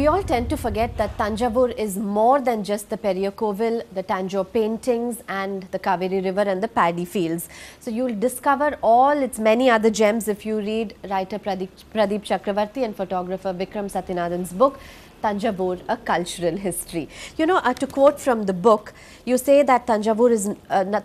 We all tend to forget that Thanjavur is more than just the Periyakkovil, the Tanjore paintings and the Kaveri river and the paddy fields. So you'll discover all its many other gems if you read writer Pradeep Chakravarti and photographer Vikram Satyanarayana's book, Thanjavur, A Cultural History. You know, to quote from the book, you say that Thanjavur is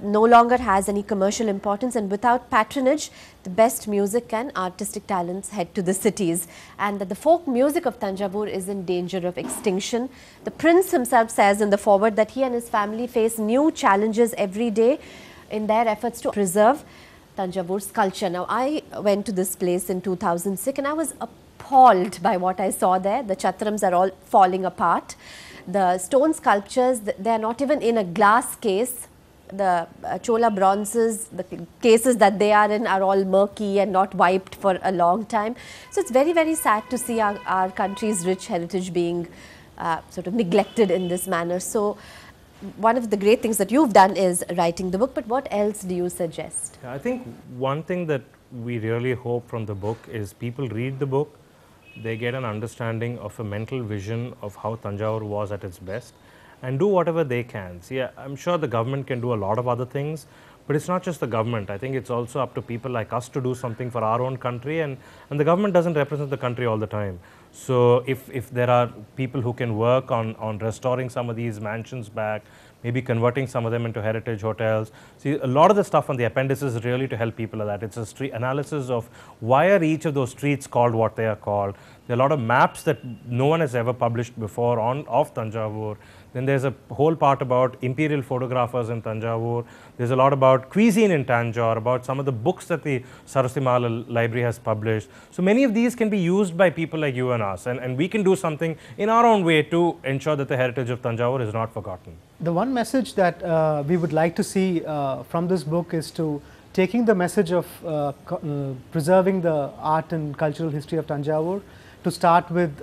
no longer has any commercial importance, and without patronage, the best music and artistic talents head to the cities, and that the folk music of Thanjavur is in danger of extinction. The prince himself says in the foreword that he and his family face new challenges every day in their efforts to preserve Thanjavur's culture. Now, I went to this place in 2006 and I was appalled by what I saw there. The chatrams are all falling apart. The stone sculptures, they are not even in a glass case. The Chola bronzes, the cases that they are in are all murky and not wiped for a long time. So it's very, very sad to see our country's rich heritage being sort of neglected in this manner. So one of the great things that you've done is writing the book, but what else do you suggest? I think one thing that we really hope from the book is people read the book, they get an understanding of a mental vision of how Thanjavur was at its best and do whatever they can. See, I'm sure the government can do a lot of other things, but it's not just the government. I think it's also up to people like us to do something for our own country, and the government doesn't represent the country all the time. So if there are people who can work on restoring some of these mansions back, maybe converting some of them into heritage hotels. See, a lot of the stuff on the appendix is really to help people like that. It's a street analysis of why are each of those streets called what they are called. There are a lot of maps that no one has ever published before of Thanjavur. Then there's a whole part about imperial photographers in Thanjavur. There's a lot about cuisine in Tanjore, about some of the books that the Saraswati Mahal Library has published. So many of these can be used by people like you and us, and we can do something in our own way to ensure that the heritage of Thanjavur is not forgotten. The one message that we would like to see from this book is to taking the message of preserving the art and cultural history of Thanjavur, to start with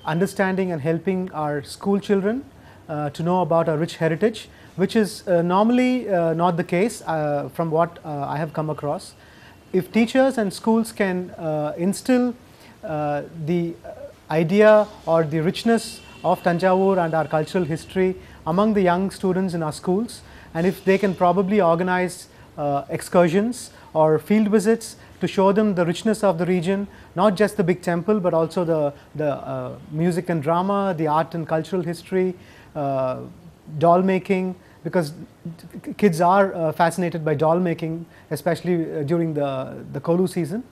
understanding and helping our school children to know about our rich heritage, which is normally not the case from what I have come across. If teachers and schools can instill the idea or the richness of Thanjavur and our cultural history among the young students in our schools, and if they can probably organize excursions or field visits to show them the richness of the region, not just the big temple, but also the music and drama, the art and cultural history, doll making, because kids are fascinated by doll making, especially during the Kolu season.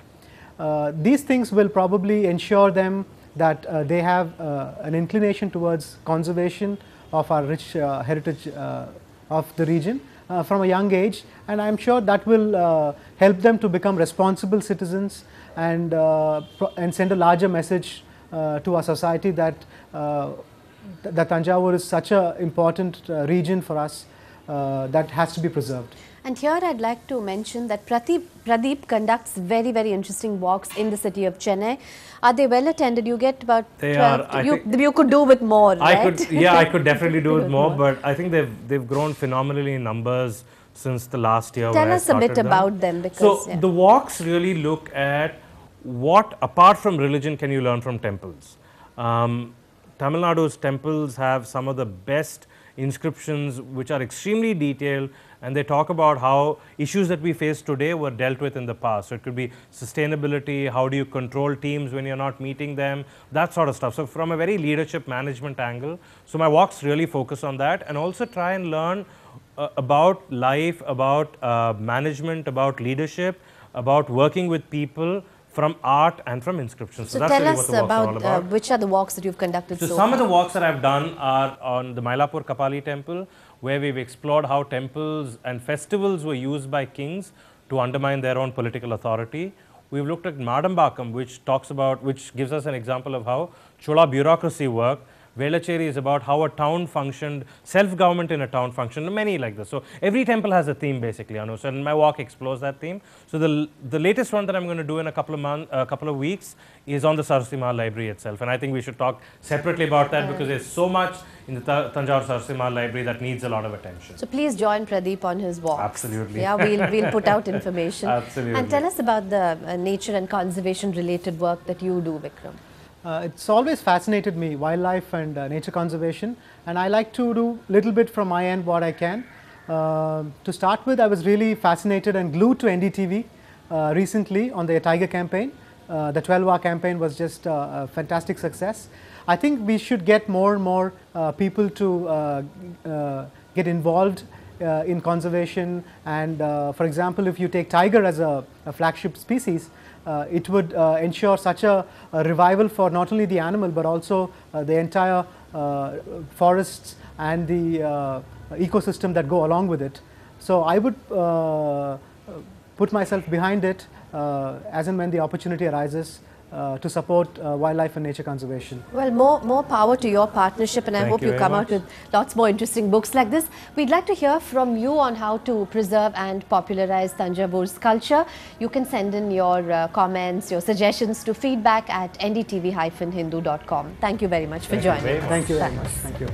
These things will probably ensure them that they have an inclination towards conservation of our rich heritage of the region from a young age, and I am sure that will help them to become responsible citizens and send a larger message to our society that that Thanjavur is such an important region for us that has to be preserved. And here I'd like to mention that Pradeep conducts very, very interesting walks in the city of Chennai. Are they well attended? You get about they 12. Are, you could do with more, right? I could definitely do with more, but I think they've grown phenomenally in numbers since the last year. Tell us a bit about them, because so the walks really look at what, apart from religion, can you learn from temples. Tamil Nadu's temples have some of the best inscriptions which are extremely detailed, and they talk about how issues that we face today were dealt with in the past. So it could be sustainability, how do you control teams when you're not meeting them, that sort of stuff. So from a very leadership management angle, so my walks really focus on that, and also try and learn about life, about management, about leadership, about working with people, from art and from inscriptions. So that's tell really us what the walks are all about. Which are the walks that you've conducted so some far? of the walks that I've done are on the Mylapore Kapali temple, where we've explored how temples and festivals were used by kings to undermine their own political authority. We've looked at Madambakam, which gives us an example of how Chola bureaucracy worked. Velachery is about how a town functioned, self-government in a town functioned, many like this. So every temple has a theme basically, Anu. So my walk explores that theme. So the latest one that I'm going to do in a couple of weeks is on the Saraswati Mahal Library itself, and I think we should talk separately about that because there's so much in the Thanjavur Saraswati Mahal Library that needs a lot of attention. So please join Pradeep on his walk. Absolutely. Yeah, we'll put out information. Absolutely. And tell us about the nature and conservation related work that you do, Vikram. It's always fascinated me, wildlife and nature conservation, and I like to do little bit from my end what I can. To start with, I was really fascinated and glued to NDTV recently on their Tiger campaign. The 12-hour campaign was just a fantastic success. I think we should get more and more people to get involved in conservation, and for example, if you take tiger as a flagship species, it would ensure such a revival for not only the animal but also the entire forests and the ecosystem that go along with it. So I would put myself behind it as and when the opportunity arises to support wildlife and nature conservation. Well, more power to your partnership, and I hope you come out with lots more interesting books like this. We'd like to hear from you on how to preserve and popularize Thanjavor's culture. You can send in your comments, your suggestions to feedback@ndtv-hindu.com. Thank you very much for joining us. Thank you very much. Thank you.